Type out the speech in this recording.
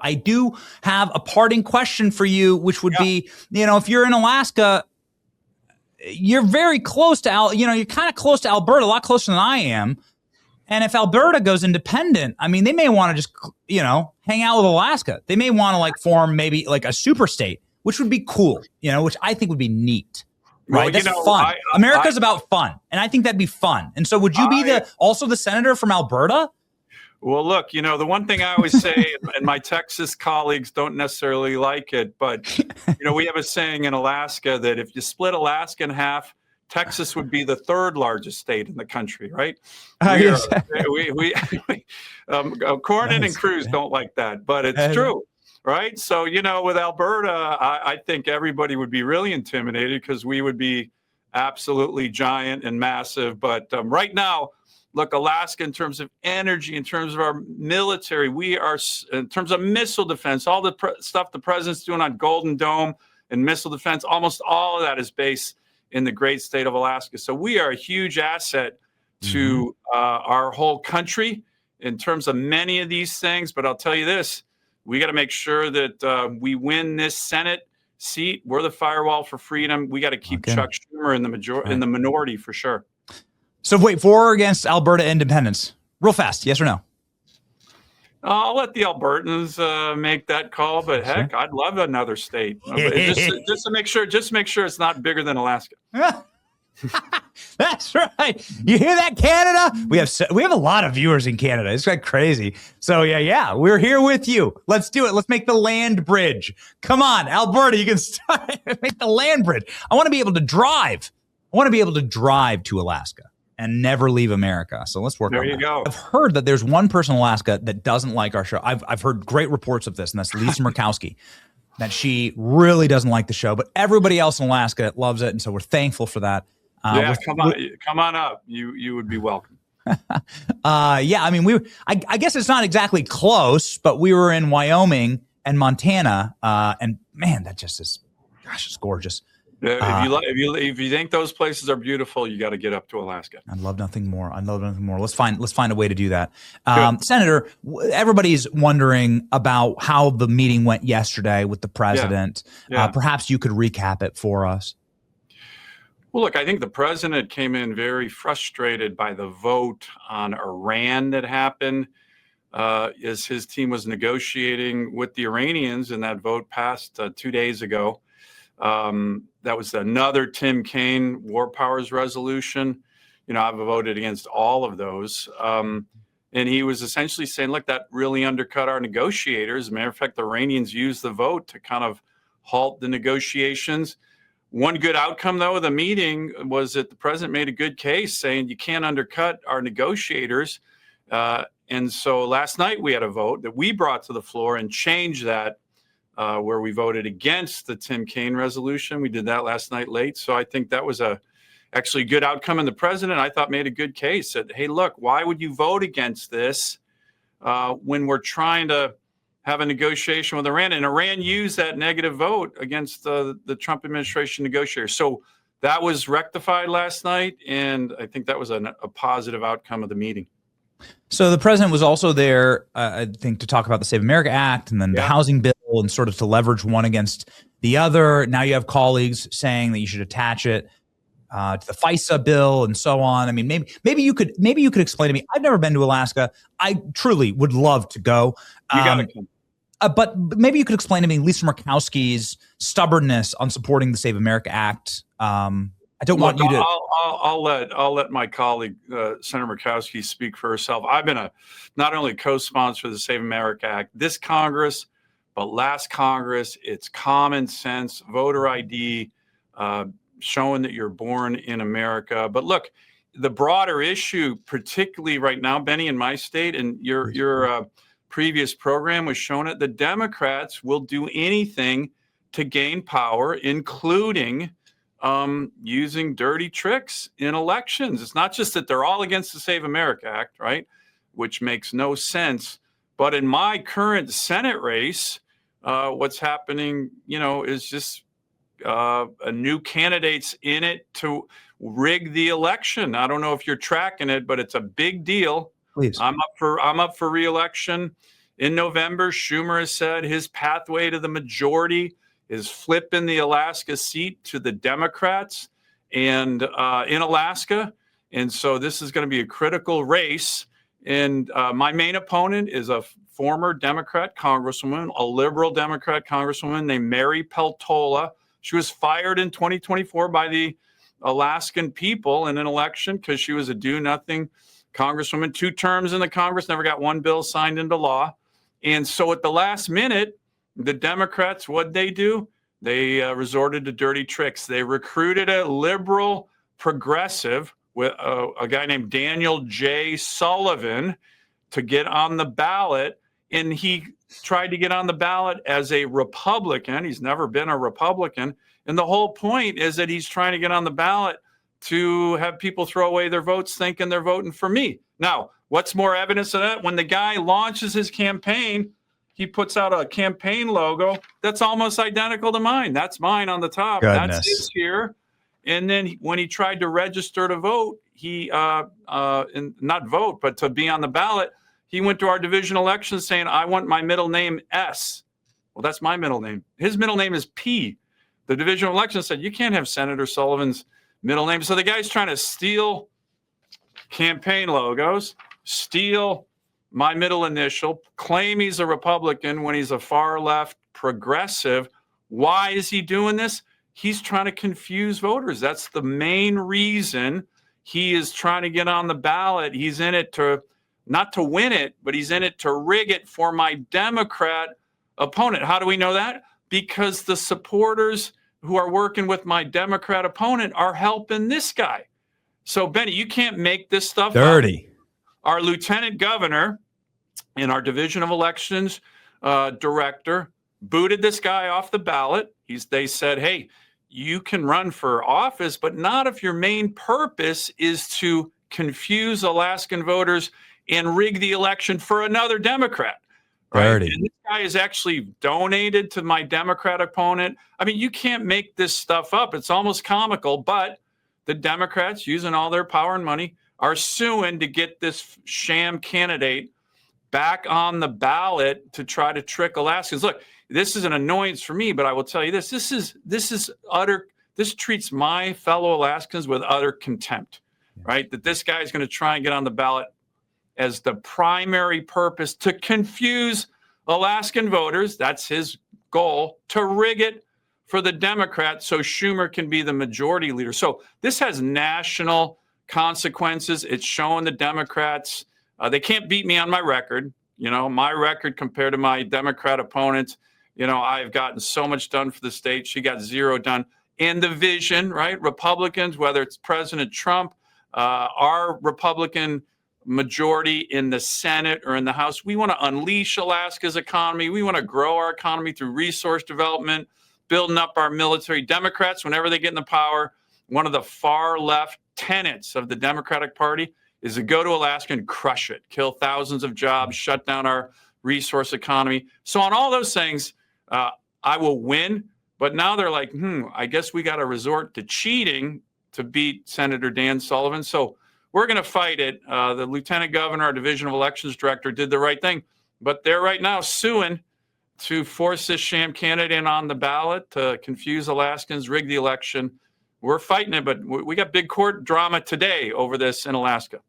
I do have a parting question for you, which would be, if you're in Alaska, you're very close to you're kind of close to Alberta, a lot closer than I am. And if Alberta goes independent, I mean, they may want to just, hang out with Alaska. They may want to form maybe a super state, which would be cool, which I think would be neat. Right. Well, that's fun. America's about fun. And I think that'd be fun. And so would you be also the senator from Alberta? Well, look, the one thing I always say, and my Texas colleagues don't necessarily like it, but, we have a saying in Alaska that if you split Alaska in half, Texas would be the third largest state in the country, right? Cornyn and Cruz don't like that, but it's true, right? So, with Alberta, I think everybody would be really intimidated because we would be absolutely giant and massive. But right now, look, Alaska, in terms of energy, in terms of our military, we are, in terms of missile defense, all the stuff the president's doing on Golden Dome and missile defense, almost all of that is based in the great state of Alaska. So we are a huge asset to our whole country in terms of many of these things. But I'll tell you this, we got to make sure that we win this Senate seat. We're the firewall for freedom. We got to keep Chuck Schumer in the minority for sure. So wait, for or against Alberta independence? Real fast, yes or no? I'll let the Albertans make that call, but heck, I'd love another state. just to make sure it's not bigger than Alaska. That's right. You hear that, Canada? We have a lot of viewers in Canada. It's like crazy. So yeah, we're here with you. Let's do it. Let's make the land bridge. Come on, Alberta, you can start make the land bridge. I want to be able to drive. To Alaska and never leave America. So let's work on that. There you go. I've heard that there's one person in Alaska that doesn't like our show. I've heard great reports of this, and that's Lisa Murkowski, that she really doesnin like the show, but everybody else in Alaska loves it, and so we're thankful for that. Come on up. You would be welcome. I mean, I guess it's not exactly close, but we were in Wyoming and Montana, and man, that just is, it's gorgeous. If you think those places are beautiful, you got to get up to Alaska. I'd love nothing more. Let's find a way to do that. Senator, everybody's wondering about how the meeting went yesterday with the president. Perhaps you could recap it for us. Well, look, I think the president came in very frustrated by the vote on Iran that happened as his team was negotiating with the Iranians, and that vote passed 2 days ago. That was another Tim Kaine War Powers resolution. I've voted against all of those. And he was essentially saying, look, that really undercut our negotiators. As a matter of fact, the Iranians used the vote to kind of halt the negotiations. One good outcome, though, of the meeting was that the president made a good case saying you can't undercut our negotiators. And so last night we had a vote that we brought to the floor and changed that. Where we voted against the Tim Kaine resolution. We did that last night late. So I think that was actually a good outcome. And the president, I thought, made a good case. Said, hey, look, why would you vote against this when we're trying to have a negotiation with Iran? And Iran used that negative vote against the Trump administration negotiators. So that was rectified last night. And I think that was a positive outcome of the meeting. So the president was also there, I think, to talk about the Save America Act and then the housing bill and sort of to leverage one against the other. Now you have colleagues saying that you should attach it to the FISA bill and so on. I mean, maybe you could explain to me. I've never been to Alaska. I truly would love to go. You got to come. But maybe you could explain to me Lisa Murkowski's stubbornness on supporting the Save America Act. I don't want you to. I'll let my colleague Senator Murkowski speak for herself. I've been not only co-sponsor of the Save America Act this Congress, but last Congress. It's common sense voter ID, showing that you're born in America. But look, the broader issue, particularly right now, Benny, in my state, and your previous program was showing it. The Democrats will do anything to gain power, including using dirty tricks in elections. It's not just that they're all against the Save America Act, right? Which makes no sense. But in my current Senate race, what's happening, is just a new candidates in it to rig the election. I don't know if you're tracking it, but it's a big deal. Please. I'm up for re-election, In November, Schumer has said his pathway to the majority is flipping the Alaska seat to the Democrats and in Alaska. And so this is going to be a critical race. And my main opponent is a former Democrat congresswoman, a liberal Democrat congresswoman named Mary Peltola. She was fired in 2024 by the Alaskan people in an election because she was a do-nothing congresswoman. 2 terms in the Congress, never got one bill signed into law. And so at the last minute, the Democrats, what'd they do? They resorted to dirty tricks. They recruited a liberal progressive with a guy named Daniel J. Sullivan to get on the ballot. And he tried to get on the ballot as a Republican. He's never been a Republican. And the whole point is that he's trying to get on the ballot to have people throw away their votes thinking they're voting for me. Now, what's more evidence of that? When the guy launches his campaign, he puts out a campaign logo that's almost identical to mine. That's mine on the top. Goodness. That's his here. And then when he tried to register to vote, he not vote, but to be on the ballot, he went to our division election saying, I want my middle name S. Well, that's my middle name. His middle name is P. The division election said, you can't have Senator Sullivan's middle name. So the guy's trying to steal campaign logos, steal my middle initial, claim he's a Republican when he's a far left progressive. Why is he doing this? He's trying to confuse voters. That's the main reason he is trying to get on the ballot. He's in it to not to win it, but he's in it to rig it for my Democrat opponent. How do we know that? Because the supporters who are working with my Democrat opponent are helping this guy. So, Benny, you can't make this stuff dirty up. Our lieutenant governor and our division of elections director booted this guy off the ballot. They said, hey, you can run for office, but not if your main purpose is to confuse Alaskan voters and rig the election for another Democrat. Right? And this guy is actually donated to my Democrat opponent. I mean, you can't make this stuff up. It's almost comical, but the Democrats, using all their power and money, are suing to get this sham candidate back on the ballot to try to trick Alaskans. Look, this is an annoyance for me, but I will tell you this. This treats my fellow Alaskans with utter contempt, right? That this guy is going to try and get on the ballot as the primary purpose to confuse Alaskan voters. That's his goal, to rig it for the Democrats so Schumer can be the majority leader. So this has national consequences. It's showing the Democrats they can't beat me on my record. You know, my record compared to my Democrat opponents, you know, I've gotten so much done for the state. She got 0 done. And the vision, right? Republicans, whether it's President Trump, our Republican majority in the Senate or in the House, we want to unleash Alaska's economy. We want to grow our economy through resource development, building up our military. Democrats, whenever they get in the power, one of the far left tenets of the Democratic Party is to go to Alaska and crush it, kill thousands of jobs, shut down our resource economy. So on all those things, I will win. But now they're like, I guess we got to resort to cheating to beat Senator Dan Sullivan. So we're going to fight it. The lieutenant governor, our division of elections director, did the right thing. But they're right now suing to force this sham candidate on the ballot to confuse Alaskans, rig the election. We're fighting it, but we got big court drama today over this in Alaska.